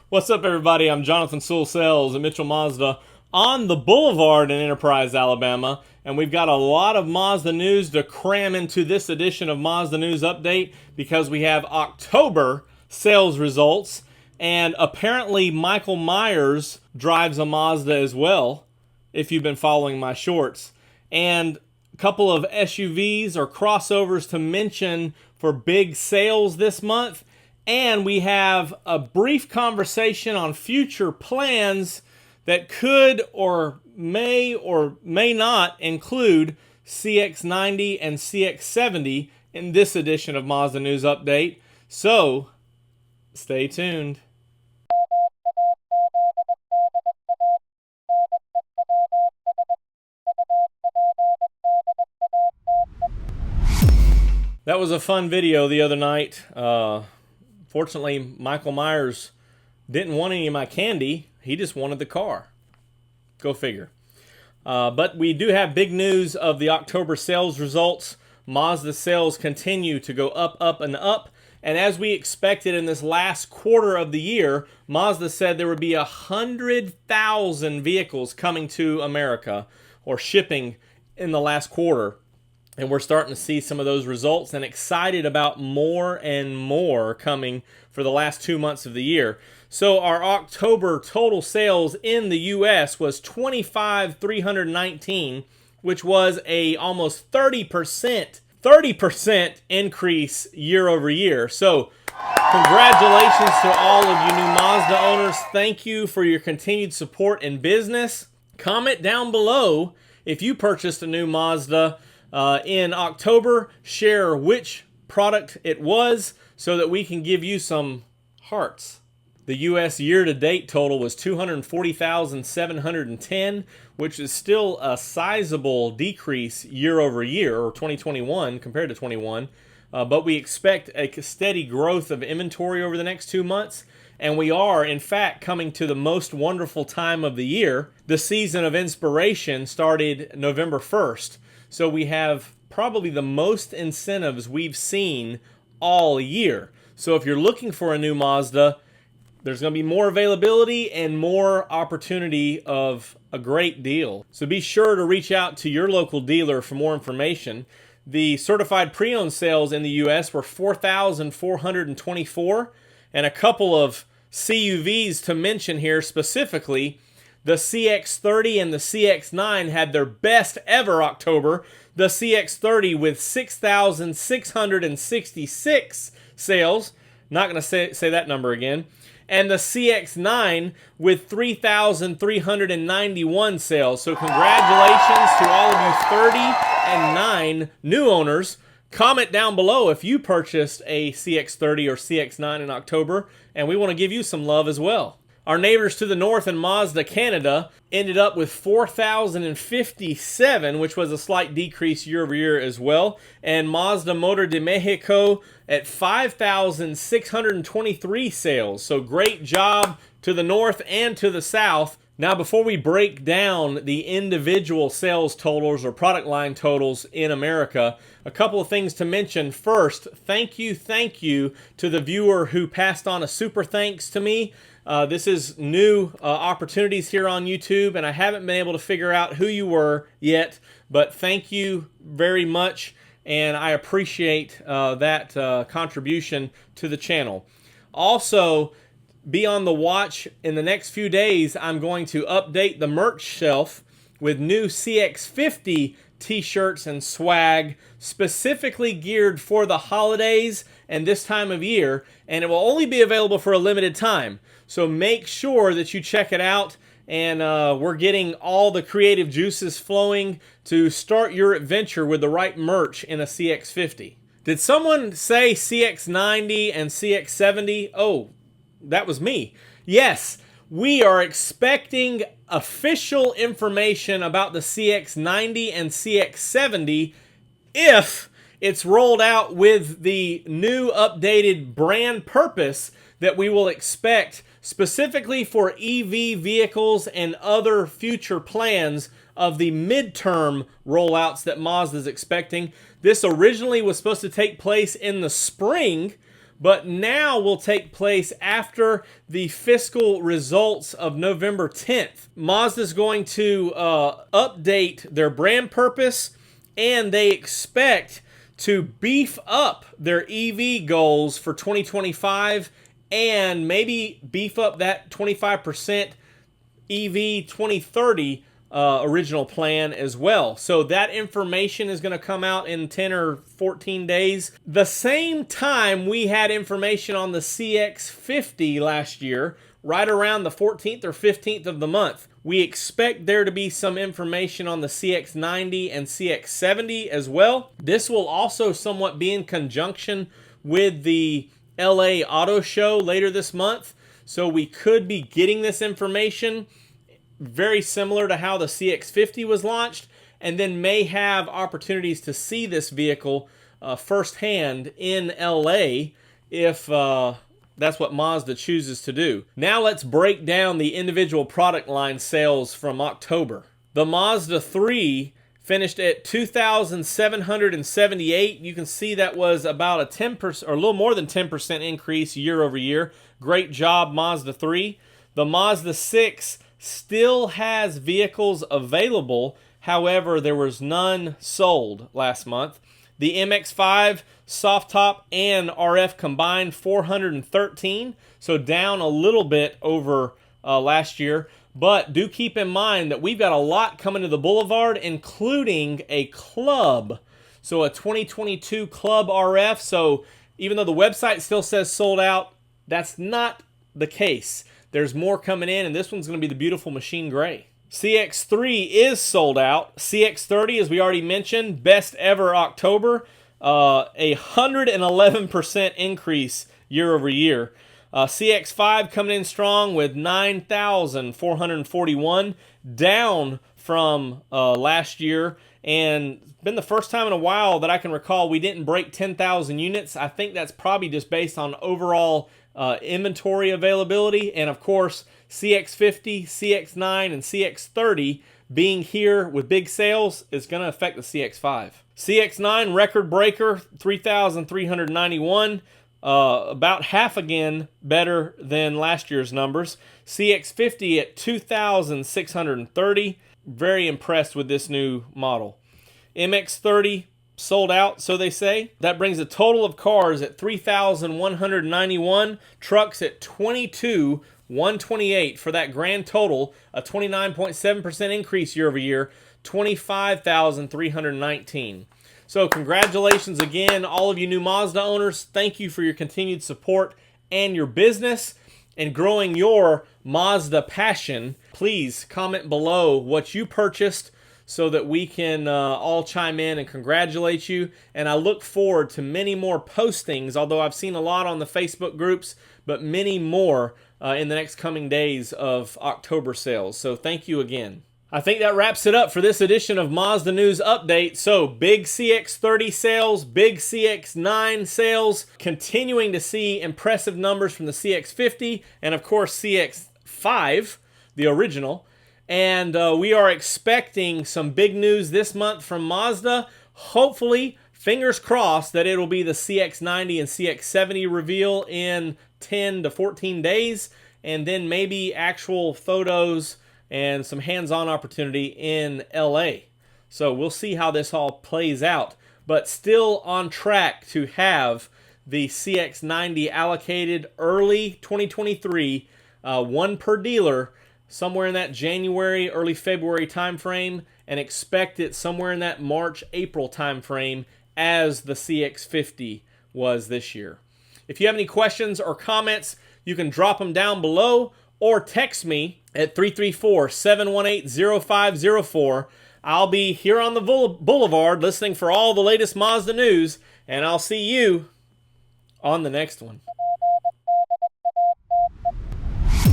What's up, everybody? I'm Jonathan Sewell Sales at Mitchell Mazda on the Boulevard in Enterprise, Alabama, and we've got a lot of Mazda news to cram into this edition of Mazda News Update because we have October sales results, and apparently Michael Myers drives a Mazda as well, if you've been following my shorts, and a couple of SUVs or crossovers to mention for big sales this month. And we have a brief conversation on future plans that could or may not include CX-90 and CX-70 in this edition of Mazda News Update. So, stay tuned. That was a fun video the other night. Fortunately, Michael Myers didn't want any of my candy. He just wanted the car. Go figure. But we do have big news of the October sales results. Mazda sales continue to go up, up, and up. And as we expected in this last quarter of the year, Mazda said there would be 100,000 vehicles coming to America or shipping in the last quarter. And we're starting to see some of those results and excited about more and more coming for the last 2 months of the year. So our October total sales in the U.S. was 25,319, which was a almost 30% increase year over year. So congratulations to all of you new Mazda owners. Thank you for your continued support in business. Comment down below if you purchased a new Mazda in October. Share which product it was so that we can give you some hearts. The U.S. year-to-date total was 240,710, which is still a sizable decrease year over year, or 2021 compared to 21. But we expect a steady growth of inventory over the next 2 months. And we are, in fact, coming to the most wonderful time of the year. The season of inspiration started November 1st. So we have probably the most incentives we've seen all year. So if you're looking for a new Mazda, there's going to be more availability and more opportunity of a great deal. So be sure to reach out to your local dealer for more information. The certified pre-owned sales in the U.S. were 4,424, and a couple of CUVs to mention here specifically. The CX-30 and the CX-9 had their best ever October. The CX-30 with 6,666 sales. Not going to say that number again. And the CX-9 with 3,391 sales. So congratulations to all of you 30 and 9 new owners. Comment down below if you purchased a CX-30 or CX-9 in October, and we want to give you some love as well. Our neighbors to the north in Mazda, Canada, ended up with 4,057, which was a slight decrease year over year as well. And Mazda Motor de Mexico at 5,623 sales. So great job to the north and to the south. Now, before we break down the individual sales totals or product line totals in America, a couple of things to mention. First, thank you to the viewer who passed on a super thanks to me. This is new opportunities here on YouTube, and I haven't been able to figure out who you were yet, but thank you very much, and I appreciate that contribution to the channel. Also, be on the watch. In the next few days, I'm going to update the merch shelf with new CX-50 t-shirts and swag specifically geared for the holidays and this time of year, and it will only be available for a limited time. So make sure that you check it out, and we're getting all the creative juices flowing to start your adventure with the right merch in a CX-50. Did someone say CX-90 and CX-70? Oh, that was me. Yes, we are expecting official information about the CX-90 and CX-70 if it's rolled out with the new updated brand purpose that we will expect specifically for EV vehicles and other future plans of the midterm rollouts that Mazda is expecting. This originally was supposed to take place in the spring, but now will take place after the fiscal results of November 10th. Mazda's going to update their brand purpose, and they expect to beef up their EV goals for 2025 and maybe beef up that 25% EV 2030 original plan as well. So that information is going to come out in 10 or 14 days. The same time we had information on the CX-50 last year, right around the 14th or 15th of the month. We expect there to be some information on the CX-90 and CX-70 as well. This will also somewhat be in conjunction with the LA Auto Show later this month. So we could be getting this information very similar to how the CX-50 was launched, and then may have opportunities to see this vehicle firsthand in LA if that's what Mazda chooses to do. Now let's break down the individual product line sales from October. The Mazda 3 finished at 2,778. You can see that was about a 10% or a little more than 10% increase year over year. Great job, Mazda 3. The Mazda 6 still has vehicles available. However, there was none sold last month. The MX-5 soft top and RF combined 413, so down a little bit over last year. But do keep in mind that we've got a lot coming to the Boulevard, including a Club. So a 2022 Club RF. So even though the website still says sold out, that's not the case. There's more coming in, and this one's going to be the beautiful machine gray. CX-3 is sold out. CX-30, as we already mentioned, best ever October. 111% increase year over year. CX-5 coming in strong with 9,441, down from last year, and been the first time in a while that I can recall we didn't break 10,000 units. I think that's probably just based on overall inventory availability, and of course CX-50, CX-9, and CX-30 being here with big sales is going to affect the CX-5. CX-9 record breaker, 3,391, about half again better than last year's numbers. CX-50 at 2,630, very impressed with this new model. MX-30 sold out, so they say. That brings the total of cars at 3,191, trucks at 22,128 for that grand total, a 29.7% increase year over year, 25,319. So congratulations again, all of you new Mazda owners. Thank you for your continued support and your business and growing your Mazda passion. Please comment below what you purchased, so that we can all chime in and congratulate you. And I look forward to many more postings, although I've seen a lot on the Facebook groups, but many more in the next coming days of October sales. So thank you again. I think that wraps it up for this edition of Mazda News Update. So big CX-30 sales, big CX-9 sales, continuing to see impressive numbers from the CX-50, and of course CX-5, the original. And we are expecting some big news this month from Mazda. Hopefully, fingers crossed, that it'll be the CX-90 and CX-70 reveal in 10 to 14 days. And then maybe actual photos and some hands-on opportunity in LA. So we'll see how this all plays out. But still on track to have the CX-90 allocated early 2023, one per dealer, somewhere in that January, early February timeframe, and expect it somewhere in that March, April timeframe as the CX-50 was this year. If you have any questions or comments, you can drop them down below or text me at 334-718-0504. I'll be here on the Boulevard listening for all the latest Mazda news, and I'll see you on the next one.